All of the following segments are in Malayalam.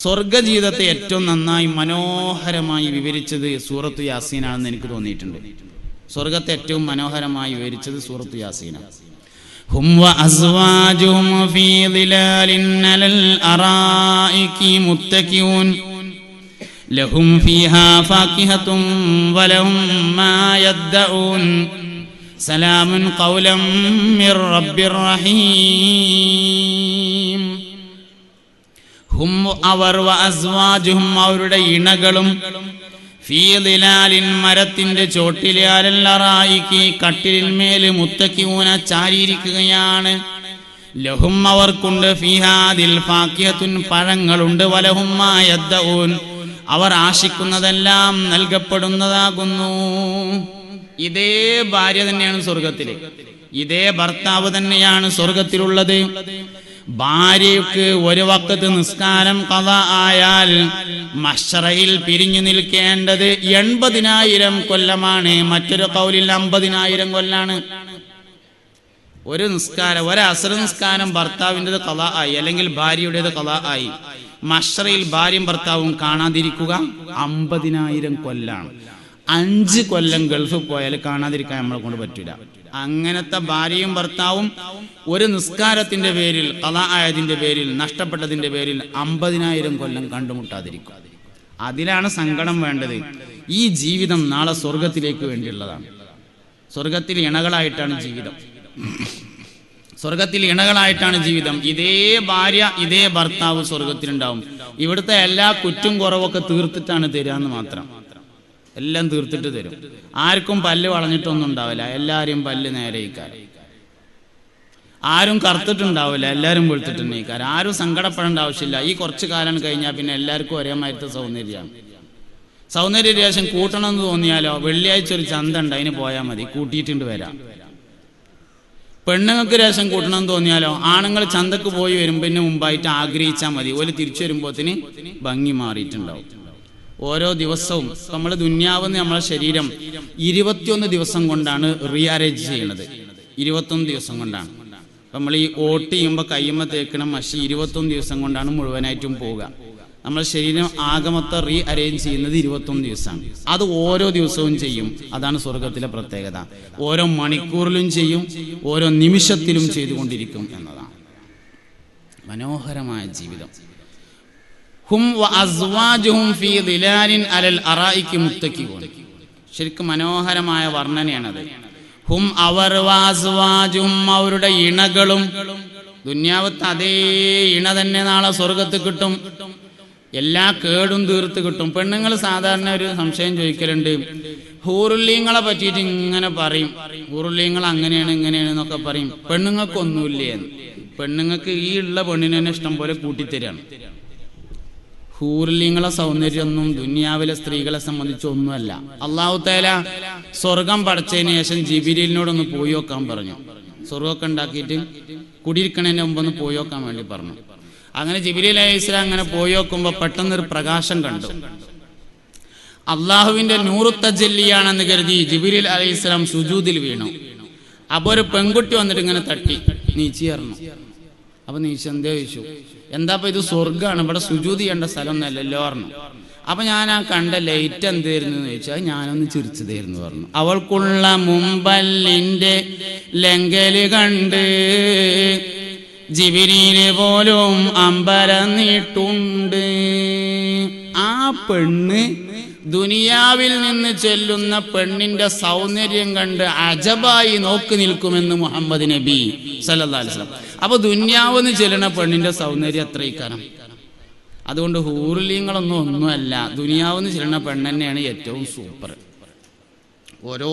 സ്വർഗ ജീവിതത്തെ ഏറ്റവും നന്നായി മനോഹരമായി വിവരിച്ചത് സൂറത്തു യാസീനാണെന്ന് എനിക്ക് തോന്നിയിട്ടുണ്ട്. സ്വർഗത്തെ ഏറ്റവും മനോഹരമായി വിവരിച്ചത് സൂറത്തു യാസീനാണ്. ഹും വഅസ്വാജുഹും ഫീ ദിലാലിൻ അലൽ അറായികി മുത്തഖിഊൻ ലഹും ഫീഹാ ഫാകിഹത്തുൻ വലഹും മാ യദ്ദഊൻ സലാമുൻ ഖൗലൻ മിർ റബ്ബിർ റഹീം. ഹും അവർ വഅസ്വാജുഹും അവരുടെ ഇണകളും ഫീ ദിലാലിൻ മരത്തിന്റെ ചോട്ടിലെ അലൽ അറായികി കട്ടിലിന്മേൽ മുത്തഖിഊന ചാരിയിരിക്കുകയാണ്. ലഹും അവർക്കുണ്ട് ഫീഹാ ദിൽ ഫാകിഹത്തുൻ പഴങ്ങളുണ്ട് വലഹും മാ യദ്ദഊൻ അവർ ആശിക്കുന്നതെല്ലാം നൽകപ്പെടുന്നതാകുന്നു. ഇതേ ഭാര്യ തന്നെയാണ് സ്വർഗത്തിലെ, ഇതേ ഭർത്താവ് തന്നെയാണ് സ്വർഗത്തിലുള്ളത്. ഭാര്യയ്ക്ക് ഒരു വഖത്ത് നിസ്കാരം ഖളാ ആയാൽ മഹ്ശറയിൽ പിരിഞ്ഞു നിൽക്കേണ്ടത് 80,000 കൊല്ലമാണ്. മറ്റൊരു ഖൗലിൽ 50,000 കൊല്ലാണ്. ഒരു നിസ്കാരം, ഒരു അസ്ർ നിസ്കാരം ഭർത്താവിൻ്റെത് ഖളാ ആയി അല്ലെങ്കിൽ ഭാര്യയുടേത് ഖളാ ആയി, മഹ്ശറയിൽ ഭാര്യയും ഭർത്താവും കാണാതിരിക്കുക 50,000 കൊല്ലാണ്. 5 കൊല്ലം ഗൾഫ് പോയാൽ കാണാതിരിക്കാൻ നമ്മളെ കൊണ്ട് പറ്റില്ല. അങ്ങനത്തെ ഭാര്യയും ഭർത്താവും ഒരു നിസ്കാരത്തിന്റെ പേരിൽ ഖളാ ആയതിന്റെ പേരിൽ നഷ്ടപ്പെട്ടതിന്റെ പേരിൽ 50,000 കൊല്ലം കണ്ടുമുട്ടാതിരിക്കും. അതിലാണ് സങ്കടം വേണ്ടത്. ഈ ജീവിതം നാളെ സ്വർഗത്തിലേക്ക് വേണ്ടിയുള്ളതാണ്. സ്വർഗത്തിൽ ഇണകളായിട്ടാണ് ജീവിതം, സ്വർഗത്തിൽ ഇണകളായിട്ടാണ് ജീവിതം. ഇതേ ഭാര്യ ഇതേ ഭർത്താവ് സ്വർഗത്തിലുണ്ടാവും. ഇവിടുത്തെ എല്ലാ കുറ്റും കുറവൊക്കെ തീർത്തിട്ടാണ് തരാന്ന് മാത്രം. എല്ലാം തീർത്തിട്ട് തരും. ആർക്കും പല്ല് വളഞ്ഞിട്ടൊന്നും ഉണ്ടാവില്ല, എല്ലാവരും പല്ല് നേരെയിക്കാർ. ആരും കറുത്തിട്ടുണ്ടാവില്ല, എല്ലാവരും വെളുത്തിട്ടുണ്ടായിക്കാർ. ആരും സങ്കടപ്പെടേണ്ട ആവശ്യമില്ല. ഈ കുറച്ച് കാലം കഴിഞ്ഞാൽ പിന്നെ എല്ലാവർക്കും ഒരേമാതിരത്തെ സൗന്ദര്യമാണ്. സൗന്ദര്യ രേശം കൂട്ടണമെന്ന് തോന്നിയാലോ വെള്ളിയാഴ്ച ഒരു ചന്ത ഉണ്ട്, അതിന് പോയാൽ മതി, കൂട്ടിയിട്ടുണ്ട് വരാം. പെണ്ണുങ്ങൾക്ക് രേശം കൂട്ടണമെന്ന് തോന്നിയാലോ ആണുങ്ങൾ ചന്തക്ക് പോയി വരുമ്പതിന് മുമ്പായിട്ട് ആഗ്രഹിച്ചാൽ മതി, ഓല് തിരിച്ചു വരുമ്പോത്തിന് ഭംഗി മാറിയിട്ടുണ്ടാവും. ഓരോ ദിവസവും നമ്മൾ ദുന്യാവെന്ന് നമ്മളെ ശരീരം 21 ദിവസം കൊണ്ടാണ് റീഅറേഞ്ച് ചെയ്യണത്. 21 ദിവസം കൊണ്ടാണ്. നമ്മൾ ഈ ഓട്ട് ചെയ്യുമ്പോൾ കയ്യമ്മ തേക്കണം മഷി 21 ദിവസം കൊണ്ടാണ് മുഴുവനായിട്ടും പോവുക. നമ്മൾ ശരീരം ആകമൊത്തം റീഅറേഞ്ച് ചെയ്യുന്നത് 21 ദിവസമാണ്. അത് ഓരോ ദിവസവും ചെയ്യും. അതാണ് സ്വർഗത്തിലെ പ്രത്യേകത. ഓരോ മണിക്കൂറിലും ചെയ്യും, ഓരോ നിമിഷത്തിലും ചെയ്തുകൊണ്ടിരിക്കും എന്നതാണ് മനോഹരമായ ജീവിതം. ഹും വഅസ്വാജുഹും ഫീ ദിലാലിൻ അലൽ അറായികി മുത്തഖിഊൻ. ശരിക്കും മനോഹരമായ വർണ്ണനയാണത്. ഹും അവർ വഅസ്വാജുഹും അവരുടെ ഇണകളും. ദുന്യാവത്ത് അതേ ഇണ തന്നെ നാളെ സ്വർഗത്ത് കിട്ടും. എല്ലാ കേടും തീർത്ത് കിട്ടും. പെണ്ണുങ്ങൾ സാധാരണ ഒരു സംശയം ചോദിക്കലുണ്ട്, ഹൂറുല്ലീങ്ങളെ പറ്റിയിട്ട് ഇങ്ങനെ പറയും, ഹൂറുല്ലീങ്ങൾ അങ്ങനെയാണ് ഇങ്ങനെയാണ് എന്നൊക്കെ പറയും. പെണ്ണുങ്ങൾക്കൊന്നുമില്ലേ? പെണ്ണുങ്ങൾക്ക് ഈ ഉള്ള പെണ്ണിനെ തന്നെ ഇഷ്ടം പോലെ കൂട്ടിത്തരാണ്. ഹൂറുല്ലീങ്ങളെ സൗന്ദര്യമൊന്നും ദുനിയാവിലെ സ്ത്രീകളെ സംബന്ധിച്ചൊന്നുമല്ല. അല്ലാഹു തആല സ്വർഗം പടച്ചതിന് ശേഷം ജിബ്രീലിനോടൊന്ന് പോയി നോക്കാൻ പറഞ്ഞു. സ്വർഗമൊക്കെ ഉണ്ടാക്കിയിട്ട് കുടിയിരിക്കണതിന് മുമ്പൊന്ന് പോയി നോക്കാൻ വേണ്ടി പറഞ്ഞു. അങ്ങനെ ജിബ്രീൽ അലൈഹിസ്സലാം അങ്ങനെ പോയി നോക്കുമ്പോൾ പെട്ടെന്നൊരു പ്രകാശം കണ്ടു. അള്ളാഹുവിന്റെ നൂറു തജല്ലിയാണെന്ന് കരുതി ജിബ്രീൽ അലൈഹിസ്സലാം സുജൂദിൽ വീണു. അപ്പോൾ ഒരു പെൺകുട്ടി വന്നിട്ട് ഇങ്ങനെ തട്ടി നീച്ചി പറഞ്ഞു. അപ്പൊ നീച്ച എന്തേ ചോദിച്ചു, എന്താ ഇത് സ്വർഗമാണ്, ഇവിടെ സുജൂദ് ചെയ്യേണ്ട സ്ഥലം ഒന്നല്ലല്ലോ പറഞ്ഞു. അപ്പൊ ഞാൻ ആ കണ്ട ലൈറ്റ് എന്തായിരുന്നു എന്ന് ചോദിച്ചാൽ ഞാനൊന്ന് ചിരിച്ചതായിരുന്നു പറഞ്ഞു. അവൾക്കുള്ള മുമ്പല്ലിന്റെ ലങ്കല് കണ്ട് ജിബ്രീല് പോലും അമ്പരന്നിട്ടുണ്ട്. ആ പെണ്ണ് ദുനിയാവിൽ നിന്ന് ചെല്ലുന്ന പെണ്ണിന്റെ സൗന്ദര്യം കണ്ട് അജബായി നോക്കി നിൽക്കുമെന്ന് മുഹമ്മദ് നബി സല്ലല്ലാഹു അലൈഹി വസല്ലം. അപ്പൊ ദുനിയാവെന്ന് ചെല്ലുന്ന പെണ്ണിന്റെ സൗന്ദര്യം എത്രയിക്കണം. അതുകൊണ്ട് ഒന്നുമല്ല, ദുനിയാവെന്ന് ചെല്ലുന്ന പെണ്ണെന്നെയാണ് ഏറ്റവും സൂപ്പർ. ഓരോ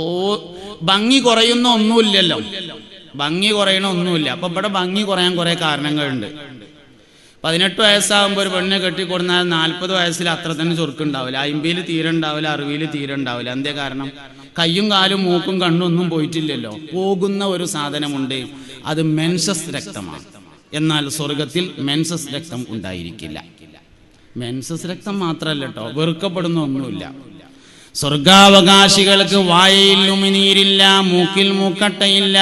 ഭംഗി കുറയുന്ന ഒന്നുമില്ലല്ലോ, ഭംഗി കുറയണ ഒന്നുമില്ല. അപ്പൊ ഇവിടെ ഭംഗി കുറയാൻ കുറെ കാരണങ്ങളുണ്ട്. 18 വയസ്സാകുമ്പോൾ ഒരു പെണ്ണിനെ കെട്ടിക്കൊടുന്നാൽ 40 വയസ്സിൽ അത്ര തന്നെ ചൊറുക്കുണ്ടാവില്ല, 50 തീരെ ഉണ്ടാവില്ല, 60 തീരെ ഉണ്ടാവില്ല. എന്തേ കാരണം? കയ്യും കാലും മൂക്കും കണ്ണും ഒന്നും പോയിട്ടില്ലല്ലോ. പോകുന്ന ഒരു സാധനമുണ്ട്, അത് മെൻസസ് രക്തമാണ്. എന്നാൽ സ്വർഗത്തിൽ മെൻസസ് രക്തം ഉണ്ടായിരിക്കില്ല. മെൻസസ് രക്തം മാത്രമല്ല കേട്ടോ, വെറുക്കപ്പെടുന്ന ഒന്നുമില്ല. സ്വർഗാവകാശികൾക്ക് വായയിൽ ഉമിനീരില്ല, മൂക്കിൽ മൂക്കട്ടയില്ല,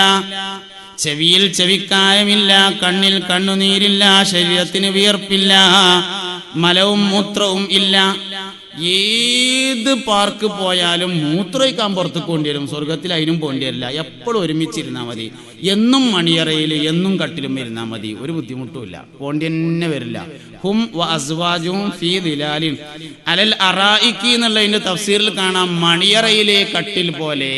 ചെവിയിൽ ചെവിക്കായമില്ല, കണ്ണിൽ കണ്ണുനീരില്ല, ശരീരത്തിന് വിയർപ്പില്ല, മലവും മൂത്രവും ഇല്ല. ഏത് പാർക്ക് പോയാലും മൂത്രമൊഴിക്കാൻ പുറത്തേക്ക് കൊണ്ടുവരും, സ്വർഗത്തിൽ അതിനും പോണ്ടി വരില്ല. എപ്പോഴും ഒരുമിച്ചിരുന്നാൽ മതി. എന്നും മണിയറയിൽ എന്നും കട്ടിലും ഇരുന്നാൽ മതി, ഒരു ബുദ്ധിമുട്ടുമില്ല, പോണ്ടി തന്നെ വരില്ല. ഹും വ അസ്വാജും ഫീ ദിലാലിൻ അലൽ അറായിക്കി എന്നുള്ളതിന്റെ തഫ്സീറിൽ കാണാം മണിയറയിലെ കട്ടിൽ പോലെ.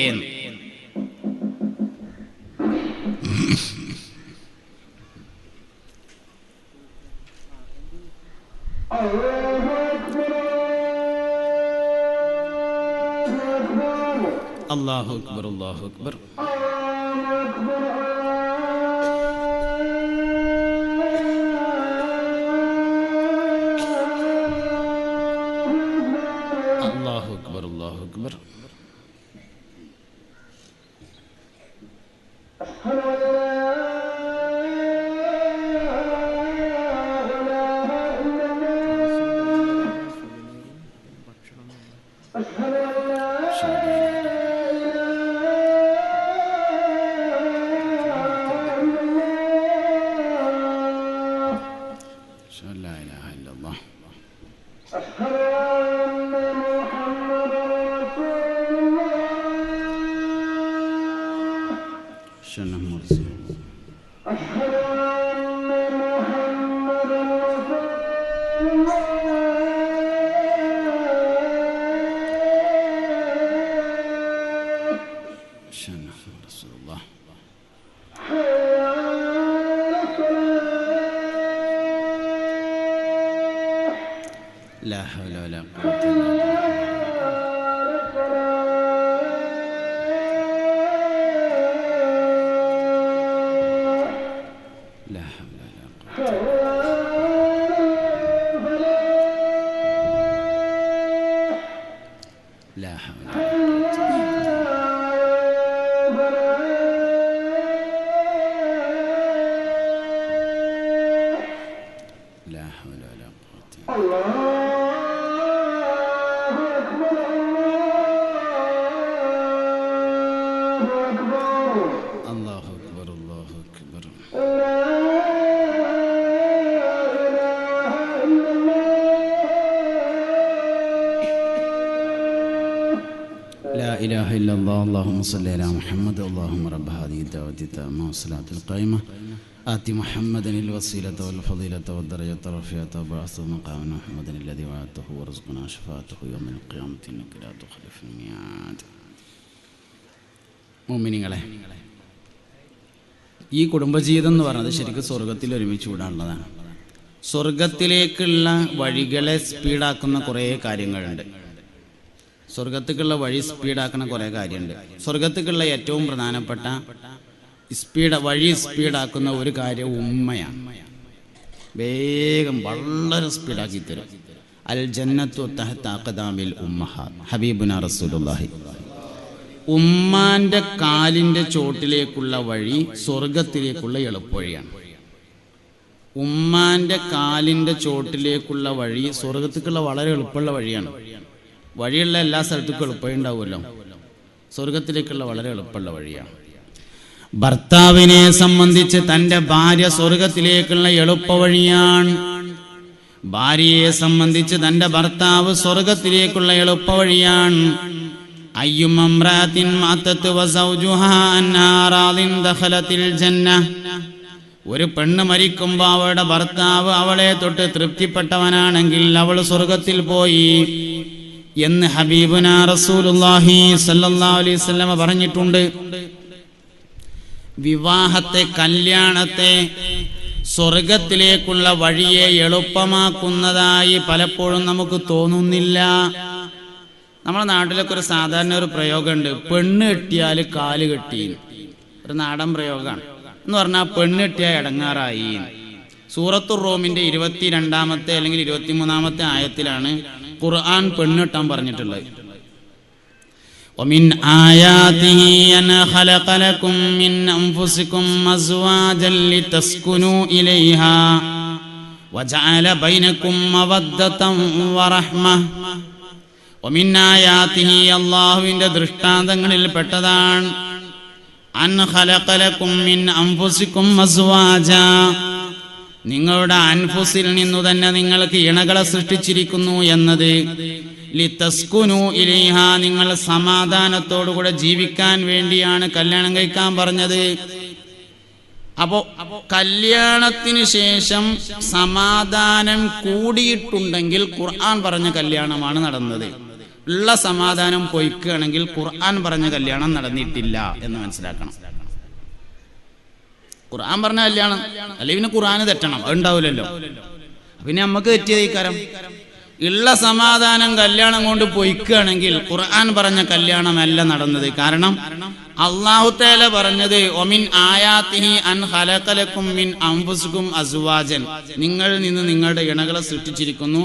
അല്ലാഹു അക്ബർ, അല്ലാഹു അക്ബർ. അല്ലാഹു അക്ബർ, അല്ലാഹു അക്ബർ. لا حول ولا قوة إلا بالله. لا حول ولا قوة. لا حول ولا قوة. لا حول ولا قوة. الله أكبر، الله أكبر. لا إله إلا الله. اللهم صل على محمد. اللهم رب هذه الدعوة التامة والصلاة القائمة آت محمدا الوسيلة والفضيلة والدرجة الرفيعة وابعثه مقاما محمدا الذي وعدته وارزقنا شفاعته يوم القيامة إنك لا تخلف الميعاد. മുഅ്മിനീങ്ങളെ, ഈ കുടുംബജീവിതം എന്ന് പറയുന്നത് ശരിക്കും സ്വർഗത്തിൽ ഒരുമിച്ച് വിടാനുള്ളതാണ്. സ്വർഗത്തിലേക്കുള്ള വഴികളെ സ്പീഡാക്കുന്ന കുറേ കാര്യങ്ങളുണ്ട്. സ്വർഗത്തേക്കുള്ള വഴി സ്പീഡാക്കുന്ന കുറേ കാര്യമുണ്ട്. സ്വർഗത്തേക്കുള്ള ഏറ്റവും പ്രധാനപ്പെട്ട വഴി സ്പീഡാക്കുന്ന ഒരു കാര്യം ഉമ്മയാണ്. വേഗം വളരെ സ്പീഡാക്കി തരും. അൽ ജന്നത്തു തഹ്ത അഖ്ദാമിൽ ഉമ്മഹാത്ത്. ഹബീബുനാ റസൂലുള്ളാഹി. ഉമ്മാന്റെ കാലിന്റെ ചോട്ടിലേക്കുള്ള വഴി സ്വർഗത്തിലേക്കുള്ള എളുപ്പവഴിയാണ്. ഉമ്മാന്റെ കാലിന്റെ ചോട്ടിലേക്കുള്ള വഴി സ്വർഗത്തേക്കുള്ള വളരെ എളുപ്പമുള്ള വഴിയാണ്. വഴിയുള്ള എല്ലാ സ്ഥലത്തേക്കും എളുപ്പവഴി ഉണ്ടാവുമല്ലോ, സ്വർഗത്തിലേക്കുള്ള വളരെ എളുപ്പമുള്ള വഴിയാണ്. ഭർത്താവിനെ സംബന്ധിച്ച് തൻ്റെ ഭാര്യ സ്വർഗത്തിലേക്കുള്ള എളുപ്പവഴിയാണ്. ഭാര്യയെ സംബന്ധിച്ച് തൻ്റെ ഭർത്താവ് സ്വർഗത്തിലേക്കുള്ള എളുപ്പവഴിയാണ്. അയ്യുമംറാത്തിൻ മാതത് വസൗജുഹാ അന്നാറാദിൻ ദഖലത്തിൽ ജന്ന. ഒരു പെണ്ണ് മരിക്കുമ്പോൾ അവളുടെ ഭർത്താവ് അവളെ തൊട്ട് തൃപ്തിപ്പെട്ടവനാണെങ്കിൽ അവൾ സ്വർഗത്തിൽ പോയി എന്ന് ഹബീബുനാ റസൂലുള്ളാഹി സ്വല്ലല്ലാഹു അലൈഹി വസല്ലം പറഞ്ഞിട്ടുണ്ട്. വിവാഹത്തെ, കല്യാണത്തെ സ്വർഗത്തിലേക്കുള്ള വഴിയെ എളുപ്പമാക്കുന്നതായി പലപ്പോഴും നമുക്ക് തോന്നുന്നില്ല. നമ്മുടെ നാട്ടിലൊക്കെ ഒരു സാധാരണ ഒരു പ്രയോഗമുണ്ട്, പെണ്ണ് കെട്ടിയാൽ കാല് കെട്ടി. ഒരു നാടൻ പ്രയോഗമാണ്. എന്ന് പറഞ്ഞാൽ പെണ്ണ് കെട്ടിയാൽ ഇടങ്ങാറായി. സൂറത്തുർ റൂമിന്റെ 22-ാമത്തെ അല്ലെങ്കിൽ 23-ാമത്തെ ആയത്തിലാണ് ഖുർആൻ പെണ്ണെട്ടാൻ പറഞ്ഞിട്ടുള്ളത്. ومن آياته أن خلق لكم من أنفسكم أزواجا لتسكنوا إليها وجعل بينكم مودة ورحمة. ومن آياته അല്ലാഹുവിന്റെ ദൃഷ്ടാന്തങ്ങളിൽ പെട്ടതാണ് അൻ ഖലഖ ലക്കും മിൻ അൻഫുസികും അസ്വാജ. നിങ്ങളുടെ അൻഫുസിൽ നിന്നു തന്നെ നിങ്ങൾക്ക് ഇണകളെ സൃഷ്ടിച്ചിരിക്കുന്നു എന്നത് ലിതസ്കുനു ഇലൈഹ, നിങ്ങൾ സമാധാനത്തോടുകൂടെ ജീവിക്കാൻ വേണ്ടിയാണ് കല്യാണം കഴിക്കാൻ പറഞ്ഞത്. അപ്പോ കല്യാണത്തിന് ശേഷം സമാധാനം കൂടിയിട്ടുണ്ടെങ്കിൽ ഖുർആൻ പറഞ്ഞ കല്യാണമാണ് നടന്നത്. ഉള്ള സമാധാനം പൊയ്ക്കുകയാണെങ്കിൽ ഖുർആൻ പറഞ്ഞ കല്യാണം നടന്നിട്ടില്ല എന്ന് മനസ്സിലാക്കണം. ഖുർആൻ പറഞ്ഞ കല്യാണം അല്ലെങ്കിൽ പിന്നെ ഖുർആന് തെറ്റണം, അതുണ്ടാവില്ലല്ലോ. പിന്നെ നമുക്ക് തെറ്റിയത് ഈ കാര്യം. ഉള്ള സമാധാനം കല്യാണം കൊണ്ട് പൊയ്ക്കുകയാണെങ്കിൽ ഖുർആൻ പറഞ്ഞ കല്യാണമല്ല നടന്നത്. കാരണം അല്ലാഹു തആല പറഞ്ഞത് ഒമിൻ ആയാതിഹി അൻ ഖലഖലകും മിൻ അൻഫുസികും അസ്വാജൻ, നിങ്ങളിൽ നിന്ന് നിങ്ങളുടെ ഇണകളെ സൃഷ്ടിച്ചിരിക്കുന്നു,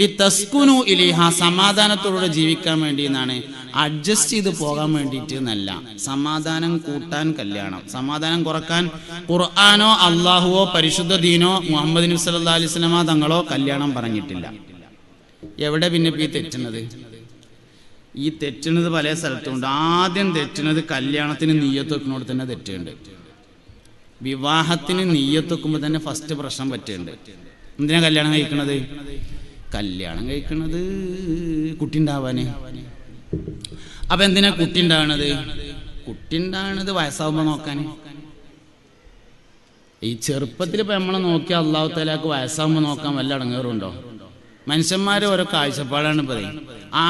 ലിതസ്കുനു ഇലൈഹ, സമാധാനത്തോടെ ജീവിക്കാൻ വേണ്ടി എന്നാണ്. അഡ്ജസ്റ്റ് ചെയ്ത് പോകാൻ വേണ്ടിയിട്ട് എന്നല്ല. സമാധാനം കൂട്ടാൻ കല്യാണം, സമാധാനം കുറക്കാൻ ഖുർആനോ അള്ളാഹുവോ പരിശുദ്ധ ദീനോ മുഹമ്മദ് നബി സല്ലല്ലാഹു അലൈഹി വസല്ലമ തങ്ങളോ കല്യാണം പറഞ്ഞിട്ടില്ല. എവിടെ പിന്നെ ഈ തെറ്റുന്നത്? ഈ തെറ്റുന്നത് പല സ്ഥലത്തുണ്ട്. ആദ്യം തെറ്റുന്നത് കല്യാണത്തിന് നീയത്ത് വെക്കുന്നോട് തന്നെ തെറ്റുണ്ട്. വിവാഹത്തിന് നീയത്ത് വെക്കുമ്പോൾ തന്നെ ഫസ്റ്റ് പ്രശ്നം പറ്റുന്നുണ്ട്. എന്തിനാ കല്യാണം കഴിക്കണത്? കല്യാണം കഴിക്കണത് കുട്ടി ഉണ്ടാവാന്. അപ്പൊ എന്തിനാ കുട്ടി ഉണ്ടാവണത്? കുട്ടി ഉണ്ടാവണത് വയസ്സാവുമ്പോ നോക്കാൻ. ഈ ചെറുപ്പത്തിൽ ഇപ്പൊ നമ്മളെ നോക്കി അല്ലാഹു തആലക്ക് വയസ്സാവുമ്പോ നോക്കാൻ വല്ല അടങ്ങേറുണ്ടോ? മനുഷ്യന്മാരെ ഓരോ കാഴ്ചപ്പാടാണ് പറയും.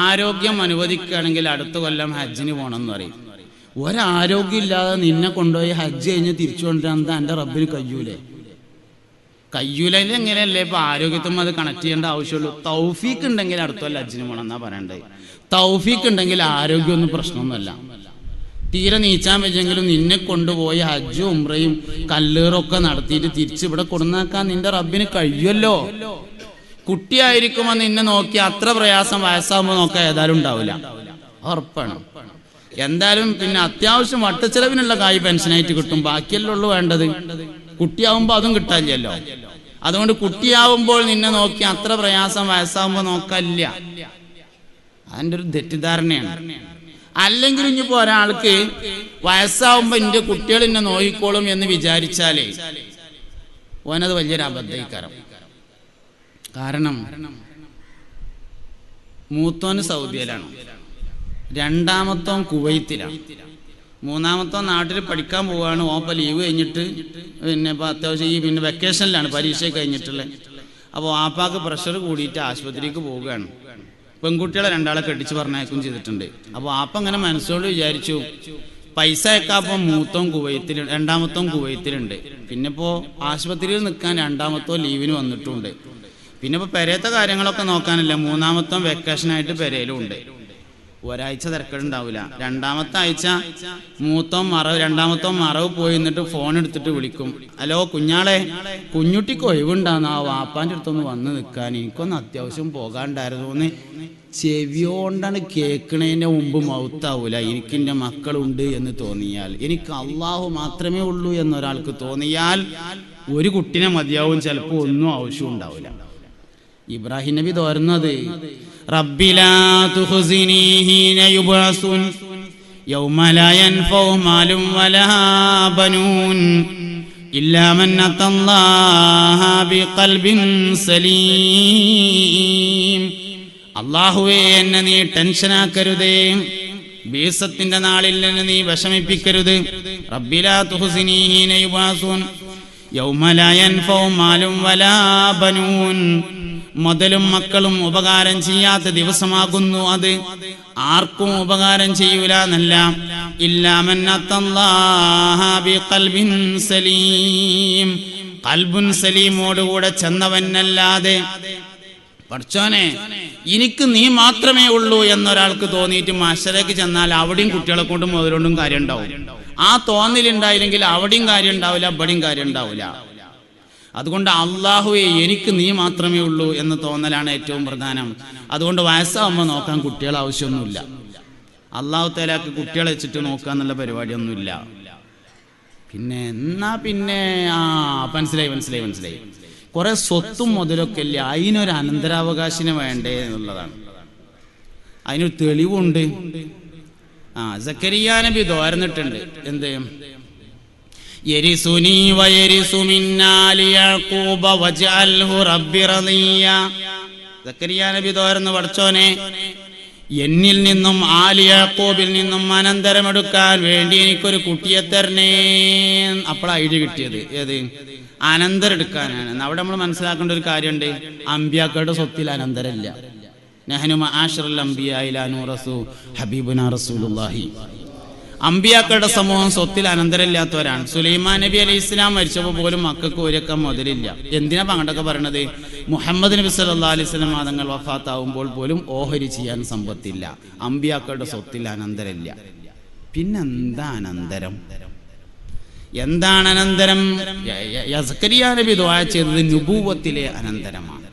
ആരോഗ്യം അനുവദിക്കുകയാണെങ്കിൽ അടുത്ത കൊല്ലം ഹജ്ജിന് പോകണം എന്ന് പറയും. ഒരാരോഗ്യം ഇല്ലാതെ നിന്നെ കൊണ്ടുപോയി ഹജ്ജ് കഴിഞ്ഞ് തിരിച്ചു കൊണ്ടുവരാൻ എന്താ എൻ്റെ റബ്ബിന് കഴിയൂലേ? കയ്യൂലയിൽ എങ്ങനെയല്ലേ ഇപ്പൊ ആരോഗ്യത്തും അത് കണക്ട് ചെയ്യേണ്ട ആവശ്യമുള്ളൂ. തൗഫീക്ക് ഉണ്ടെങ്കിൽ അടുത്ത കൊല്ലം ഹജ്ജിന് പോകണം എന്നാ പറയണ്ടത്. തൗഫീക്ക് ഉണ്ടെങ്കിൽ ആരോഗ്യമൊന്നും പ്രശ്നമൊന്നുമല്ല. തീരെ നീച്ചാൻ വെച്ചെങ്കിലും നിന്നെ കൊണ്ടുപോയി ഹജ്ജും ഉംറയും കല്ലേറൊക്കെ നടത്തിയിട്ട് തിരിച്ച് ഇവിടെ കൊടുന്നാക്കാൻ നിന്റെ റബ്ബിന് കഴിയുമല്ലോ. കുട്ടിയായിരിക്കുമ്പോൾ നിന്നെ നോക്കി അത്ര പ്രയാസം വയസ്സാകുമ്പോൾ നോക്കാൻ ഏതായാലും ഉണ്ടാവില്ല, ഉറപ്പാണ്. എന്തായാലും പിന്നെ അത്യാവശ്യം വട്ടച്ചെലവിനുള്ള കായ് പെൻഷനായിട്ട് കിട്ടും, ബാക്കിയല്ലേ ഉള്ളൂ വേണ്ടത്. കുട്ടിയാവുമ്പോൾ അതും കിട്ടാനില്ലല്ലോ. അതുകൊണ്ട് കുട്ടിയാവുമ്പോൾ നിന്നെ നോക്കി അത്ര പ്രയാസം വയസ്സാകുമ്പോൾ നോക്കാനില്ല. അതിൻ്റെ ഒരു തെറ്റിദ്ധാരണയാണ്. അല്ലെങ്കിൽ ഇനിയിപ്പോ ഒരാൾക്ക് വയസ്സാവുമ്പോ എന്റെ കുട്ടികൾ എന്നെ നോക്കിക്കോളും എന്ന് വിചാരിച്ചാലേ ഓനത് വലിയൊരു അബദ്ധീകരം. കാരണം മൂത്തോന് സൗദിയിലാണ്, രണ്ടാമത്തോൻ കുവൈത്തിലാണ്, മൂന്നാമത്തോൻ നാട്ടിൽ പഠിക്കാൻ പോവുകയാണ്. ഓപ്പ ലീവ് കഴിഞ്ഞിട്ട് പിന്നെ ഇപ്പം അത്യാവശ്യം ഈ പിന്നെ വെക്കേഷനിലാണ്, പരീക്ഷ കഴിഞ്ഞിട്ടുള്ളത്. അപ്പോൾ ആപ്പാക്ക് പ്രഷർ കൂടിയിട്ട് ആശുപത്രിക്ക് പോവുകയാണ്. പെൺകുട്ടികളെ രണ്ടാളെ കെട്ടിച്ച് പറഞ്ഞയക്കും ചെയ്തിട്ടുണ്ട്. അപ്പോൾ ആപ്പ അങ്ങനെ മനസ്സോട് വിചാരിച്ചു പൈസ അയക്കാപ്പം മൂത്തോൻ കുവൈത്തിൽ, രണ്ടാമത്തോൻ കുവൈത്തിലുണ്ട്. പിന്നെ ഇപ്പോൾ ആശുപത്രിയിൽ നിൽക്കാൻ രണ്ടാമത്തോ ലീവിന് വന്നിട്ടുണ്ട്. പിന്നെ ഇപ്പോൾ പെരയത്തെ കാര്യങ്ങളൊക്കെ നോക്കാനില്ല, മൂന്നാമത്തോൻ വെക്കേഷനായിട്ട് പെരയിലും ഉണ്ട്. ഒരാഴ്ച തിരക്കുണ്ടാവില്ല. രണ്ടാമത്തെ ആഴ്ച രണ്ടാമത്തോൻ മറവ് പോയി നിന്നിട്ട് ഫോൺ എടുത്തിട്ട് വിളിക്കും, ഹലോ കുഞ്ഞാളെ, കുഞ്ഞുട്ടിക്ക് ഒഴിവുണ്ടാകുന്ന ആ വാപ്പാൻ്റെ അടുത്തൊന്ന് വന്ന് നിൽക്കാൻ, എനിക്കൊന്ന് അത്യാവശ്യം പോകാണ്ടായിരുന്നു എന്ന് ചെവിയോണ്ടാണ് കേൾക്കണതിൻ്റെ മുമ്പ് മൗത്താവൂല. എനിക്കെൻ്റെ മക്കളുണ്ട് എന്ന് തോന്നിയാൽ, എനിക്ക് അള്ളാഹു മാത്രമേ ഉള്ളൂ എന്നൊരാൾക്ക് തോന്നിയാൽ ഒരു കുട്ടിനെ മതിയാവും, ചിലപ്പോൾ ഒന്നും ആവശ്യം ഉണ്ടാവില്ല. ഇബ്രാഹിം നബി തോരുന്നത് റബ്ബി ലാ തുഖ്സിനി ഹീന യുബ്അസുൻ യൗമ ലാ യൻഫഉ മാലും വലാ ബനൂൻ ഇല്ലാ മൻ അത്തല്ലാഹ ബിഖൽബിൻ സലീം. അല്ലാഹുവേ, എന്നെ നീ ടെൻഷനാക്കരുതേ, ബീസത്തിന്റെ നാളിൽ എന്നെ നീ വിഷമിപ്പിക്കരുത്. റബ്ബി ലാ തുഖ്സിനി ഹീന യുബ്അസുൻ യൗമ ലാ യൻഫഉ മാലും വലാ ബനൂൻ. മുതലും മക്കളും ഉപകാരം ചെയ്യാത്ത ദിവസമാകുന്നു അത്, ആർക്കും ഉപകാരം ചെയ്യൂല എന്നല്ല. ഇല്ലാ മൻ അത്തല്ലാഹ ബിഖൽബിൻ സലീം, ഖൽബുൻ സലീമോടുകൂടെ ചെന്നവനല്ലാതെ. പഠിച്ചോനെ, എനിക്ക് നീ മാത്രമേ ഉള്ളൂ എന്നൊരാൾക്ക് തോന്നിയിട്ട് മശരക്ക് ചെന്നാൽ അവിടെയും കുട്ടികളെ കൊണ്ടും മുതലുകൊണ്ടും കാര്യം ഉണ്ടാവും. ആ തോന്നലുണ്ടായില്ലെങ്കിൽ അവിടെയും കാര്യം ഉണ്ടാവില്ല, ഇവിടെയും കാര്യം ഉണ്ടാവില്ല. അതുകൊണ്ട് അള്ളാഹുവേ, എനിക്ക് നീ മാത്രമേ ഉള്ളൂ എന്ന് തോന്നലാണ് ഏറ്റവും പ്രധാനം. അതുകൊണ്ട് വയസ്സാവുമ്പോൾ നോക്കാൻ കുട്ടികളെ ആവശ്യമൊന്നുമില്ല. അള്ളാഹു തആലക്ക് കുട്ടികളെ വെച്ചിട്ട് നോക്കുക എന്നുള്ള പരിപാടിയൊന്നുമില്ല. പിന്നെ എന്നാ പിന്നെ മനസ്സിലായി കുറെ സ്വത്തും മുതലൊക്കെ ഇല്ല, അതിനൊരു അനന്തരാവകാശിന് വേണ്ടേ എന്നുള്ളതാണ്. അതിനൊരു തെളിവുണ്ട്. സക്കരിയ നബി ദുആ ചെയ്തിട്ടുണ്ട്. എന്ത്? യരിസുനി വയരിസു മിൻ ആലി യഅഖൂബ വജഅൽഹു റബ്ബി റളിയ. സക്കരിയ നബി തോർന്ന് പഠിച്ചോനെ, എന്നിൽ നിന്നും ആലി യാക്കൂബിൽ നിന്നും അനന്തരമെടുക്കാൻ വേണ്ടി എനിക്കൊരു കുട്ടിയെ തരണേ. അപ്പോൾ ഐഡിയ കിട്ടിയത് ഏത്? അനന്തരം എടുക്കാനാണ്. അവിടെ നമ്മൾ മനസ്സിലാക്കേണ്ട ഒരു കാര്യമുണ്ട്, അമ്പിയാക്കളുടെ സ്വത്തിൽ അനന്തരമില്ല. നഹ്നു മആശറൽ അംബിയാ ലാ നൂറസു ഹബീബുനാ റസൂലുള്ളാഹി. അമ്പിയാക്കളുടെ സമൂഹം സ്വത്തിൽ അനന്തരമില്ലാത്തവരാണ്. സുലൈമാൻ നബി അലൈഹി ഇസ്ലാം മരിച്ചപ്പോൾ പോലും മക്കൾക്ക് ഒരക്കം മുതലില്ല. എന്തിനാ പണ്ടൊക്കെ പറയണത്? മുഹമ്മദ് നബി സല്ലല്ലാഹു അലൈഹി വസല്ലം തങ്ങൾ വഫാത്താവുമ്പോൾ പോലും ഓഹരി ചെയ്യാൻ സമ്പത്തില്ല. അമ്പിയാക്കളുടെ സ്വത്തിൽ അനന്തരമില്ല. പിന്നെന്താ അനന്തരം? എന്താണ് അനന്തരം? സക്കരിയ നബി ദുആ ചെയ്തത് നുബുവത്തിലെ അനന്തരമാണ്.